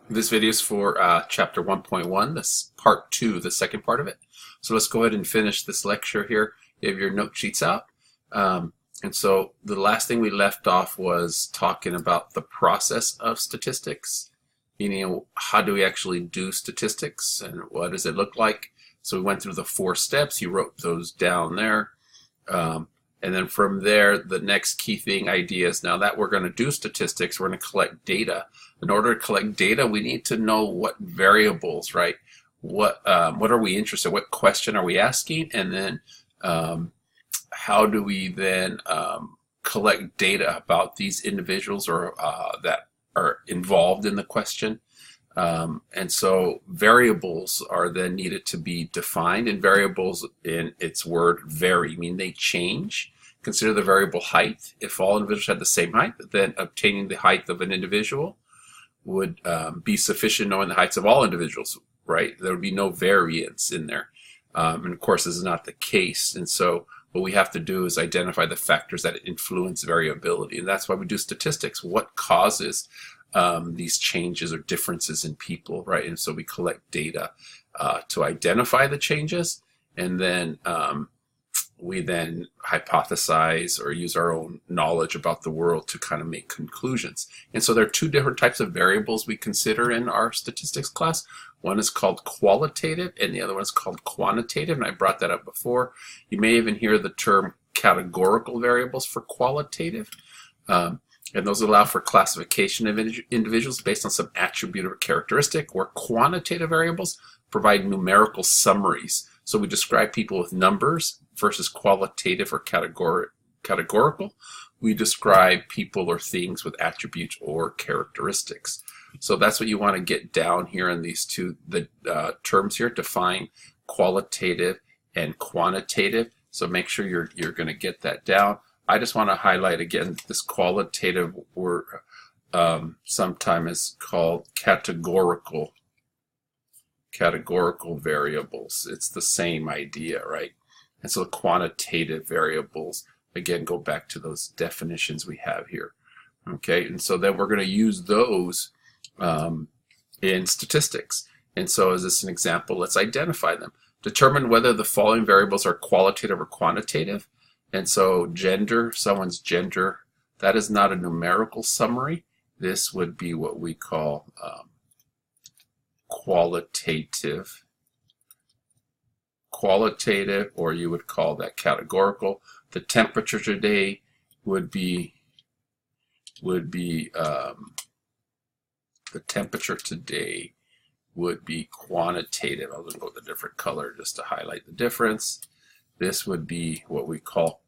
This video is for chapter 1.1, this part 2, the second part of it. So let's go ahead and finish this lecture here. You have your note sheets out. And so the last thing we left off was talking about the process of statistics, meaning how do we actually do statistics and what does it look like? So we went through the 4 steps. You wrote those down there. And then from there, the next key thing idea is now that we're going to do statistics, we're going to collect data. In order to collect data, we need to know what variables, right? What are we interested in? What question are we asking? And then how do we then collect data about these individuals or that are involved in the question? And so variables are then needed to be defined, and variables in its word vary, meaning they change. Consider the variable height. If all individuals had the same height, then obtaining the height of an individual would be sufficient knowing the heights of all individuals, right? There would be no variance in there. And of course, this is not the case. And so what we have to do is identify the factors that influence variability. And that's why we do statistics. What causes these changes or differences in people, right? And so we collect data to identify the changes, and then we then hypothesize or use our own knowledge about the world to kind of make conclusions. And so there are 2 different types of variables we consider in our statistics class. One is called qualitative and the other one is called quantitative, and I brought that up before. You may even hear the term categorical variables for qualitative. And those allow for classification of individuals based on some attribute or characteristic, where quantitative variables provide numerical summaries. So we describe people with numbers versus qualitative or categorical. We describe people or things with attributes or characteristics. So that's what you want to get down here in these 2 terms here, define qualitative and quantitative. So make sure you're going to get that down. I just want to highlight again this qualitative word sometimes is called categorical variables. It's the same idea, right? And so the quantitative variables, again, go back to those definitions we have here. Okay, and so then we're going to use those in statistics. And so as this an example, let's identify them. Determine whether the following variables are qualitative or quantitative. And so gender, someone's gender, that is not a numerical summary. This would be what we call qualitative, or you would call that categorical. The temperature today would be the temperature today would be quantitative. I'm going to go with a different color just to highlight the difference. This would be what we call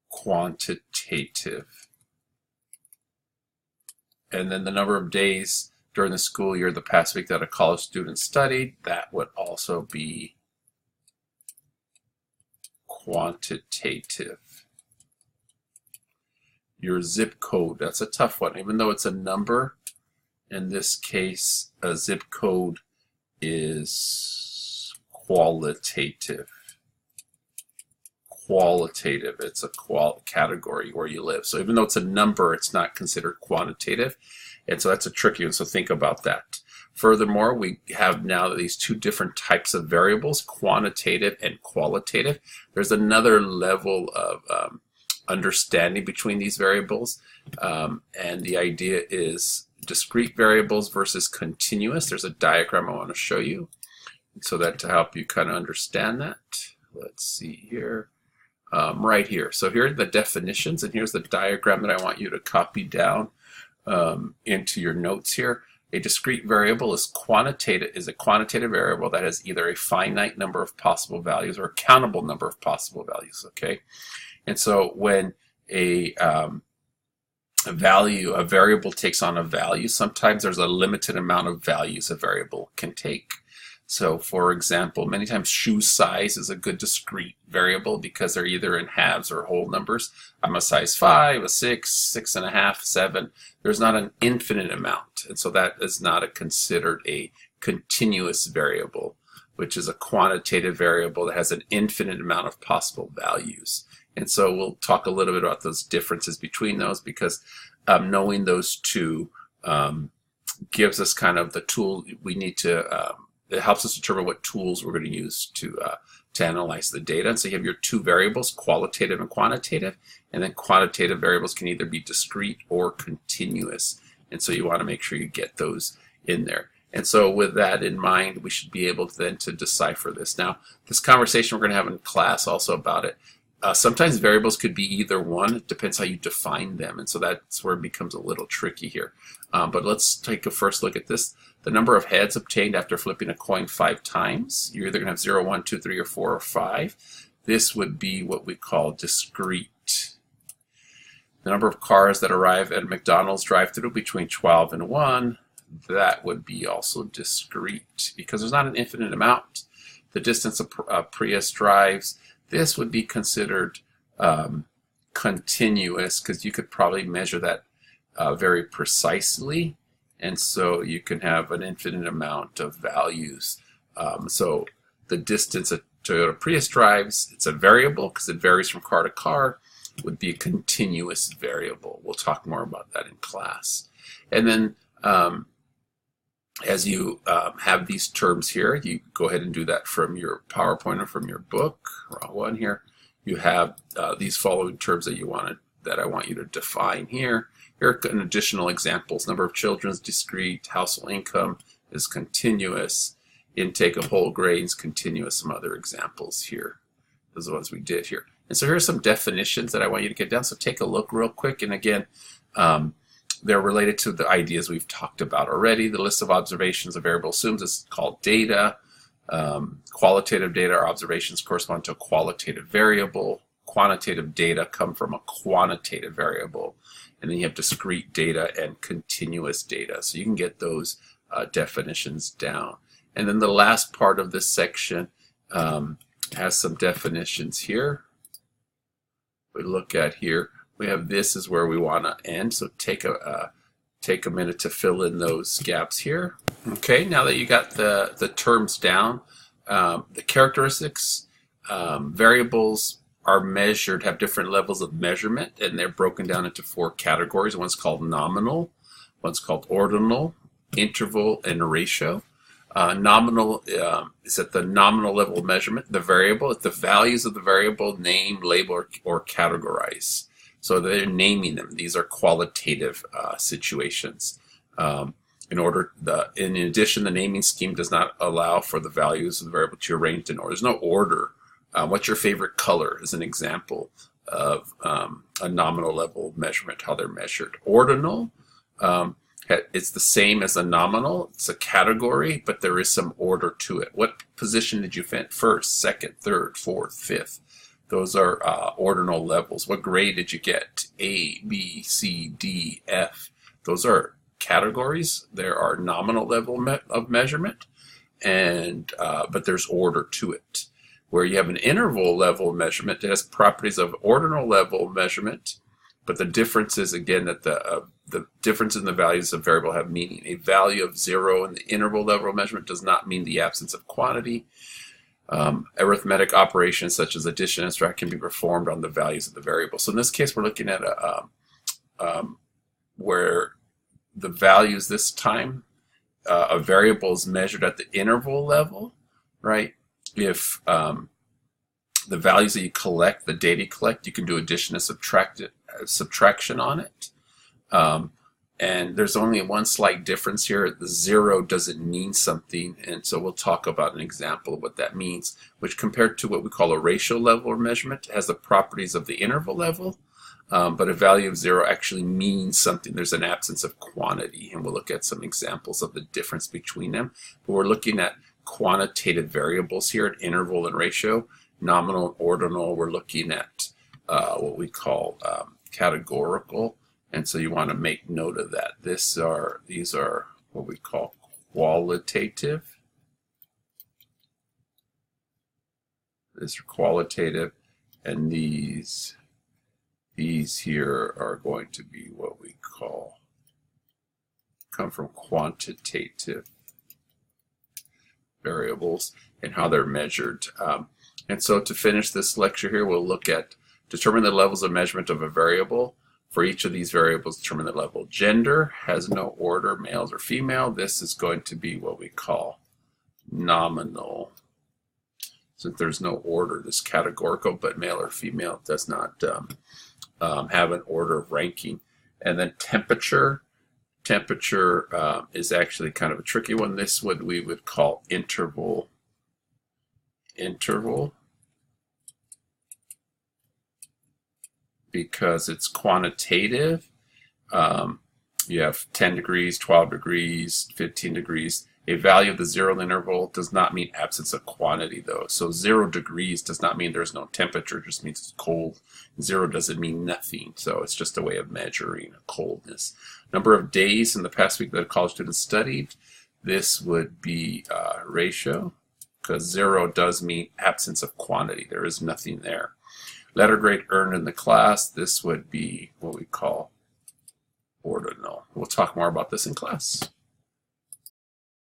quantitative. And then the number of days during the school year the past week that a college student studied, that would also be quantitative. Your zip code, that's a tough one. Even though it's a number, in this case, a zip code is qualitative. It's a category where you live. So even though it's a number, it's not considered quantitative. And so that's a tricky one, so think about that. Furthermore, we have now these 2 different types of variables, quantitative and qualitative. There's another level of understanding between these variables. And the idea is discrete variables versus continuous. There's a diagram I want to show you so that to help you kind of understand that. Let's see here. Right here. So here are the definitions, and here's the diagram that I want you to copy down into your notes here. A discrete variable is a quantitative variable that has either a finite number of possible values or a countable number of possible values. Okay, and so when a variable takes on a value, sometimes there's a limited amount of values a variable can take. So for example, many times shoe size is a good discrete variable because they're either in halves or whole numbers. I'm a size 5, a 6, 6.5, 7. There's not an infinite amount. And so that is not considered a continuous variable, which is a quantitative variable that has an infinite amount of possible values. And so we'll talk a little bit about those differences between those, because knowing those 2 gives us kind of the tool we need to, it helps us determine what tools we're going to use to analyze the data. And so you have your two variables, qualitative and quantitative, and then quantitative variables can either be discrete or continuous. And so you want to make sure you get those in there. And so with that in mind, we should be able to then to decipher this. Now, this conversation we're going to have in class also about it. Sometimes variables could be either one. It depends how you define them. And so that's where it becomes a little tricky here. But let's take a first look at this. The number of heads obtained after flipping a coin 5 times. You're either going to have 0, 1, 2, 3, or 4, or 5. This would be what we call discrete. The number of cars that arrive at McDonald's drive-thru between 12 and 1. That would be also discrete because there's not an infinite amount. The distance a Prius drives. This would be considered continuous because you could probably measure that very precisely, and so you can have an infinite amount of values. So the distance a Toyota Prius drives, it's a variable because it varies from car to car, would be a continuous variable. We'll talk more about that in class. And then as you have these terms here, you go ahead and do that from your PowerPoint or from your book. Wrong one here. You have these following terms that I want you to define here. Here are an additional examples. Number of children is discrete. Household income is continuous. Intake of whole grains, continuous. Some other examples here. Those are the ones we did here. And so here are some definitions that I want you to get down. So take a look real quick. And again, they're related to the ideas we've talked about already. The list of observations a variable assumes is called data. Qualitative data or observations correspond to a qualitative variable. Quantitative data come from a quantitative variable. And then you have discrete data and continuous data. So you can get those definitions down. And then the last part of this section has some definitions here. We look at here. We have this is where we want to end. So take a minute to fill in those gaps here. Okay, now that you got the terms down, the characteristics, variables are measured, have different levels of measurement, and they're broken down into 4 categories. One's called nominal, one's called ordinal, interval, and ratio. Nominal is at the nominal level of measurement. The variable, at the values of the variable, name, label, or categorize. So they're naming them. These are qualitative situations. In addition, the naming scheme does not allow for the values of the variable to be arranged in order. There's no order. What's your favorite color is an example of a nominal level measurement, how they're measured. Ordinal, it's the same as a nominal. It's a category, but there is some order to it. What position did you fit? First, second, third, fourth, fifth. Those are ordinal levels. What grade did you get? A, B, C, D, F. Those are categories. There are nominal level of measurement, and but there's order to it. Where you have an interval level measurement, it has properties of ordinal level measurement, but the difference is again that the difference in the values of variable have meaning. A value of 0 in the interval level measurement does not mean the absence of quantity. Arithmetic operations such as addition and subtract can be performed on the values of the variable. So in this case, we're looking at where the values this time, a variable is measured at the interval level, right? If the values that you collect, the data you collect, you can do addition and subtraction on it. And there's only one slight difference here. The 0 doesn't mean something, and so we'll talk about an example of what that means, which compared to what we call a ratio level or measurement has the properties of the interval level, but a value of 0 actually means something. There's an absence of quantity, and we'll look at some examples of the difference between them. But we're looking at quantitative variables here at interval and ratio. Nominal and ordinal, we're looking at what we call categorical. And so you want to make note of that. These are what we call qualitative. These are qualitative, and these here are going to be what we come from quantitative variables and how they're measured. And so to finish this lecture here, we'll look at determine the levels of measurement of a variable. For each of these variables, determine the level. Gender has no order, males or female. This is going to be what we call nominal. Since there's no order, this categorical, but male or female does not have an order of ranking. And then temperature. Temperature is actually kind of a tricky one. This one we would call interval. Interval. Because it's quantitative. You have 10 degrees, 12 degrees, 15 degrees. A value of the zero interval does not mean absence of quantity, though. So 0 degrees does not mean there's no temperature, it just means it's cold. 0 doesn't mean nothing, so it's just a way of measuring coldness. Number of days in the past week that a college student studied, this would be ratio, because 0 does mean absence of quantity. There is nothing there. Letter grade earned in the class, this would be what we call ordinal. We'll talk more about this in class.